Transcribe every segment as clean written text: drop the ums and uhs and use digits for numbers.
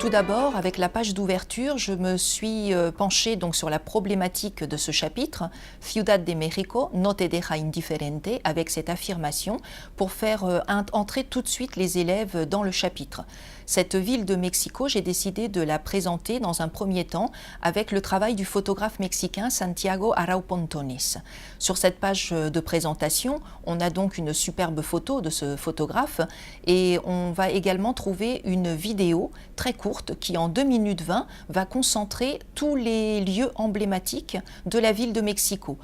Tout d'abord, avec la page d'ouverture, je me suis penchée donc sur la problématique de ce chapitre, Ciudad de México no te deja indiferente, avec cette affirmation pour faire entrer tout de suite les élèves dans le chapitre. Cette ville de Mexico, j'ai décidé de la présenter dans un premier temps avec le travail du photographe mexicain Santiago Arau Pontones. Sur cette page de présentation, on a donc une superbe photo de ce photographe et on va également trouver une vidéo très courte qui en 2 minutes 20 va concentrer tous les lieux emblématiques de la ville de Mexico.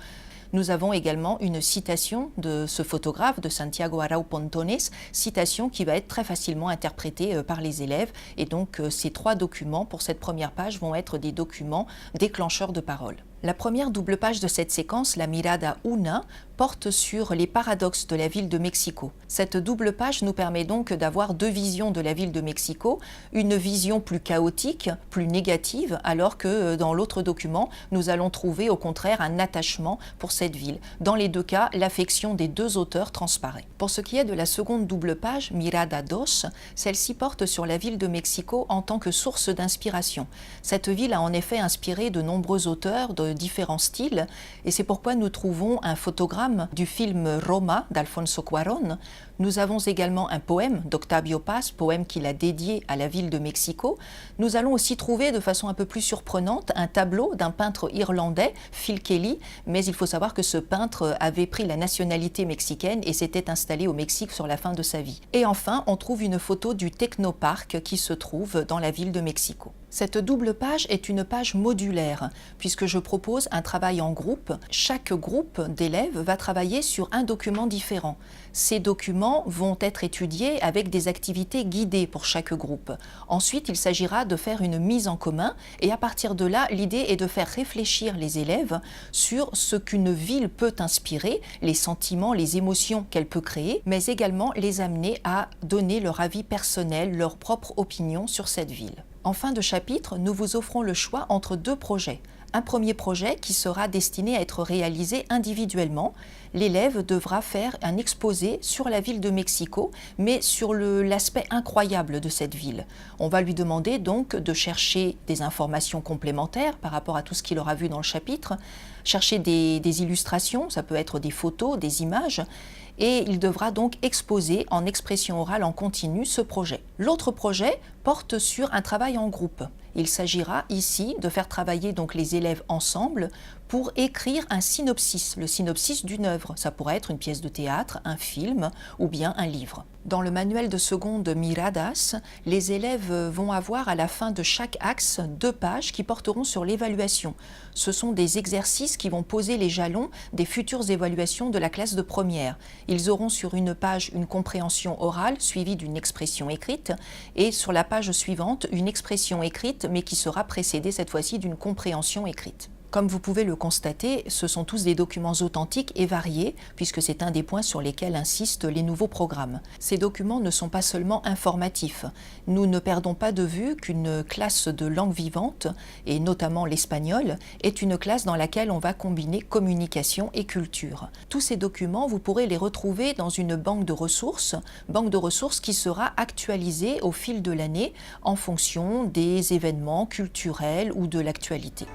Nous avons également une citation de ce photographe, de Santiago Arau Pontones, citation qui va être très facilement interprétée par les élèves. Et donc ces 3 documents pour cette première page vont être des documents déclencheurs de parole. La première double page de cette séquence, la Mirada Una, porte sur les paradoxes de la ville de Mexico. Cette double page nous permet donc d'avoir 2 visions de la ville de Mexico, une vision plus chaotique, plus négative, alors que dans l'autre document, nous allons trouver au contraire un attachement pour cette ville. Dans les 2 cas, l'affection des 2 auteurs transparaît. Pour ce qui est de la seconde double page, Mirada Dos, celle-ci porte sur la ville de Mexico en tant que source d'inspiration. Cette ville a en effet inspiré de nombreux auteurs de différents styles et c'est pourquoi nous trouvons un photogramme du film Roma d'Alfonso Cuarón. Nous avons également un poème d'Octavio Paz, poème qu'il a dédié à la ville de Mexico. Nous allons aussi trouver de façon un peu plus surprenante un tableau d'un peintre irlandais, Phil Kelly, mais il faut savoir que ce peintre avait pris la nationalité mexicaine et s'était installé au Mexique sur la fin de sa vie. Et enfin, on trouve une photo du Technopark qui se trouve dans la ville de Mexico. Cette double page est une page modulaire, puisque je propose un travail en groupe. Chaque groupe d'élèves va travailler sur un document différent. Ces documents vont être étudiés avec des activités guidées pour chaque groupe. Ensuite, il s'agira de faire une mise en commun et à partir de là, l'idée est de faire réfléchir les élèves sur ce qu'une ville peut inspirer, les sentiments, les émotions qu'elle peut créer, mais également les amener à donner leur avis personnel, leur propre opinion sur cette ville. En fin de chapitre, nous vous offrons le choix entre 2 projets. Un premier projet qui sera destiné à être réalisé individuellement. L'élève devra faire un exposé sur la ville de Mexico, mais sur l'aspect incroyable de cette ville. On va lui demander donc de chercher des informations complémentaires par rapport à tout ce qu'il aura vu dans le chapitre, chercher des illustrations, ça peut être des photos, des images, et il devra donc exposer en expression orale en continu ce projet. L'autre projet porte sur un travail en groupe. Il s'agira ici de faire travailler donc les élèves ensemble pour écrire un synopsis, le synopsis d'une œuvre. Ça pourrait être une pièce de théâtre, un film ou bien un livre. Dans le manuel de seconde Miradas, les élèves vont avoir à la fin de chaque axe 2 pages qui porteront sur l'évaluation. Ce sont des exercices qui vont poser les jalons des futures évaluations de la classe de première. Ils auront sur une page une compréhension orale suivie d'une expression écrite et sur la page suivante une expression écrite mais qui sera précédée cette fois-ci d'une compréhension écrite. Comme vous pouvez le constater, ce sont tous des documents authentiques et variés, puisque c'est un des points sur lesquels insistent les nouveaux programmes. Ces documents ne sont pas seulement informatifs. Nous ne perdons pas de vue qu'une classe de langue vivante, et notamment l'espagnol, est une classe dans laquelle on va combiner communication et culture. Tous ces documents, vous pourrez les retrouver dans une banque de ressources qui sera actualisée au fil de l'année en fonction des événements culturels ou de l'actualité.